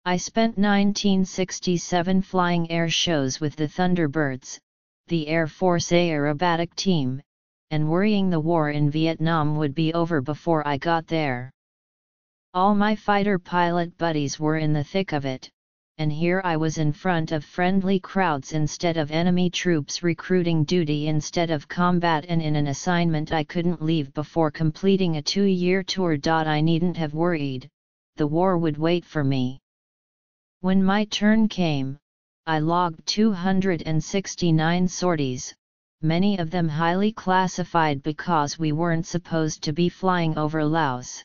I spent 1967 flying air shows with the Thunderbirds, the Air Force aerobatic team, and worrying the war in Vietnam would be over before I got there. All my fighter pilot buddies were in the thick of it, and here I was in front of friendly crowds instead of enemy troops, recruiting duty instead of combat, and in an assignment I couldn't leave before completing a 2-year tour. I needn't have worried, the war would wait for me. When my turn came, I logged 269 sorties, many of them highly classified because we weren't supposed to be flying over Laos.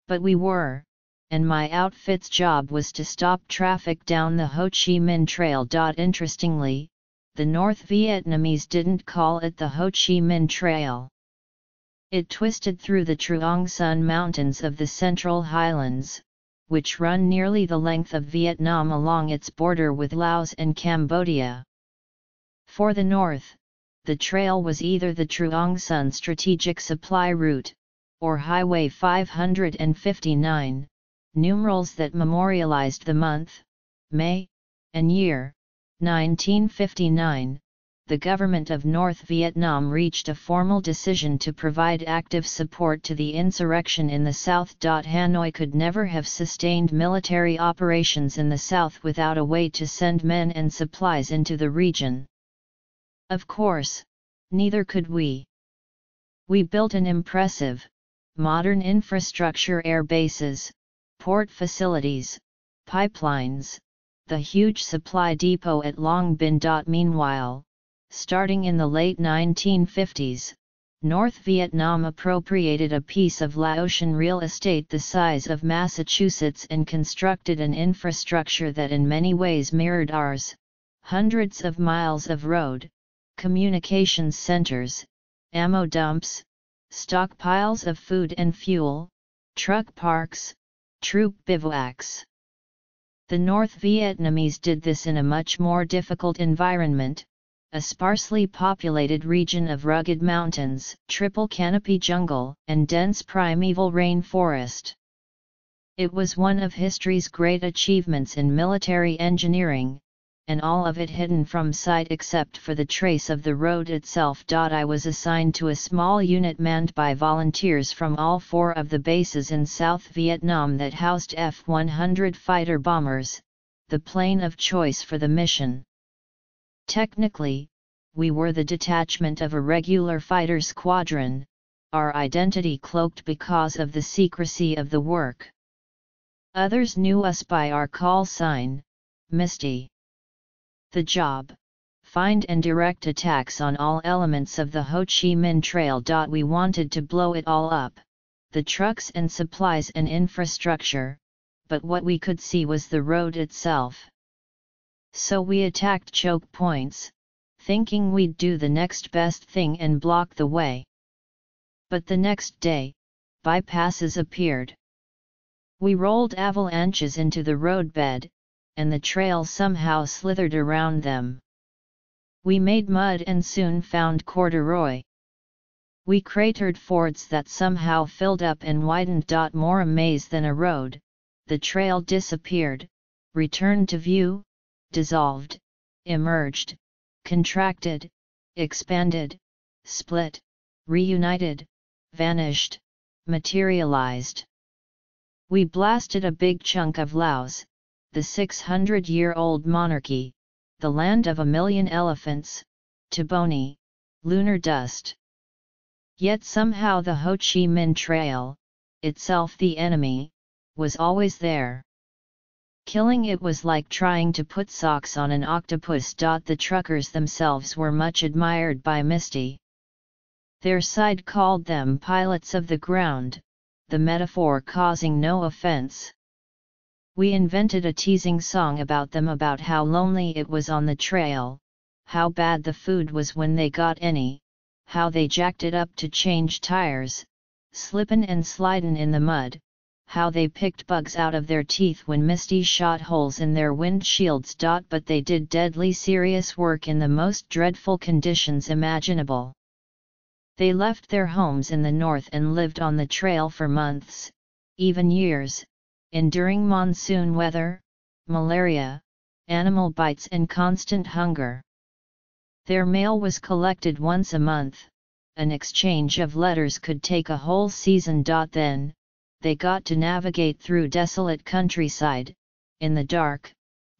But we were, and my outfit's job was to stop traffic down the Ho Chi Minh Trail. Interestingly, the North Vietnamese didn't call it the Ho Chi Minh Trail. It twisted through the Truong Son Mountains of the Central Highlands, which run nearly the length of Vietnam along its border with Laos and Cambodia. For the North, the trail was either the Truong Son Strategic Supply Route, or Highway 559, numerals that memorialized the month, May, and year, 1959. The government of North Vietnam reached a formal decision to provide active support to the insurrection in the South. Hanoi could never have sustained military operations in the South without a way to send men and supplies into the region. Of course, neither could we. We built an impressive, modern infrastructure: air bases, port facilities, pipelines, the huge supply depot at Long Binh. Meanwhile, starting in the late 1950s, North Vietnam appropriated a piece of Laotian real estate the size of Massachusetts and constructed an infrastructure that in many ways mirrored ours: hundreds of miles of road, communications centers, ammo dumps, stockpiles of food and fuel, truck parks, troop bivouacs. The North Vietnamese did this in a much more difficult environment, a sparsely populated region of rugged mountains, triple canopy jungle, and dense primeval rainforest. It was one of history's great achievements in military engineering, and all of it hidden from sight except for the trace of the road itself. I was assigned to a small unit manned by volunteers from all 4 of the bases in South Vietnam that housed F-100 fighter bombers, the plane of choice for the mission. Technically, we were the detachment of a regular fighter squadron, our identity cloaked because of the secrecy of the work. Others knew us by our call sign, Misty. The job: find and direct attacks on all elements of the Ho Chi Minh Trail. We wanted to blow it all up, the trucks and supplies and infrastructure, but what we could see was the road itself. So we attacked choke points, thinking we'd do the next best thing and block the way. But the next day, bypasses appeared. We rolled avalanches into the roadbed, and the trail somehow slithered around them. We made mud and soon found corduroy. We cratered fords that somehow filled up and widened. More a maze than a road, the trail disappeared, returned to view, dissolved, emerged, contracted, expanded, split, reunited, vanished, materialized. We blasted a big chunk of Laos, the 600-year-old monarchy, the land of 1,000,000 elephants, to bony, lunar dust. Yet somehow the Ho Chi Minh Trail, itself the enemy, was always there. Killing it was like trying to put socks on an octopus. The truckers themselves were much admired by Misty. Their side called them pilots of the ground, the metaphor causing no offense. We invented a teasing song about them, about how lonely it was on the trail, how bad the food was when they got any, how they jacked it up to change tires, slippin' and slidin' in the mud, how they picked bugs out of their teeth when Misty shot holes in their windshields. But they did deadly serious work in the most dreadful conditions imaginable. They left their homes in the north and lived on the trail for months, even years, enduring monsoon weather, malaria, animal bites and constant hunger. Their mail was collected once a month. An exchange of letters could take a whole season. Then, they got to navigate through desolate countryside, in the dark,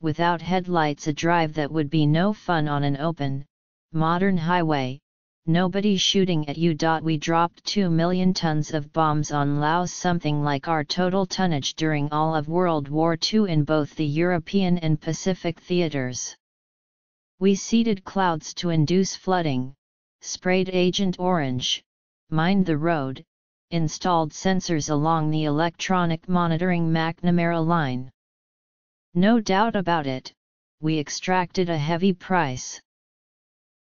without headlights, a drive that would be no fun on an open, modern highway, nobody shooting at you. We dropped 2 million tons of bombs on Laos, something like our total tonnage during all of World War II in both the European and Pacific theaters. We seeded clouds to induce flooding, sprayed Agent Orange, mined the road, installed sensors along the electronic monitoring McNamara line. No doubt about it, we extracted a heavy price.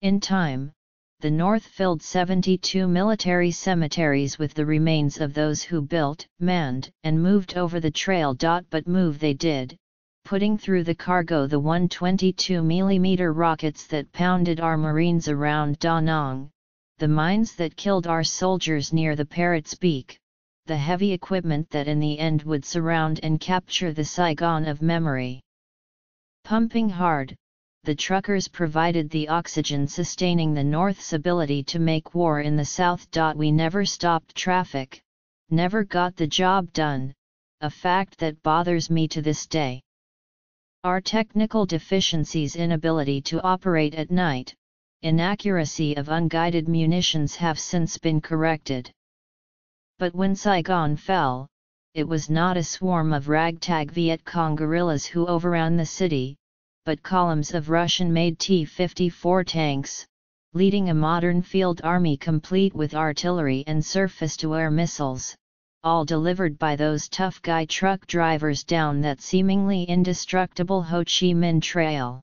In time, the North filled 72 military cemeteries with the remains of those who built, manned, and moved over the trail. But move they did, putting through the cargo the 122mm rockets that pounded our Marines around Da Nang, the mines that killed our soldiers near the Parrot's Beak, the heavy equipment that in the end would surround and capture the Saigon of memory. Pumping hard, the truckers provided the oxygen sustaining the North's ability to make war in the South. We never stopped traffic, never got the job done, a fact that bothers me to this day. Our technical deficiencies, inability to operate at night, inaccuracy of unguided munitions have since been corrected. But when Saigon fell, it was not a swarm of ragtag Viet Cong guerrillas who overran the city, but columns of Russian-made T-54 tanks, leading a modern field army complete with artillery and surface-to-air missiles, all delivered by those tough guy truck drivers down that seemingly indestructible Ho Chi Minh Trail.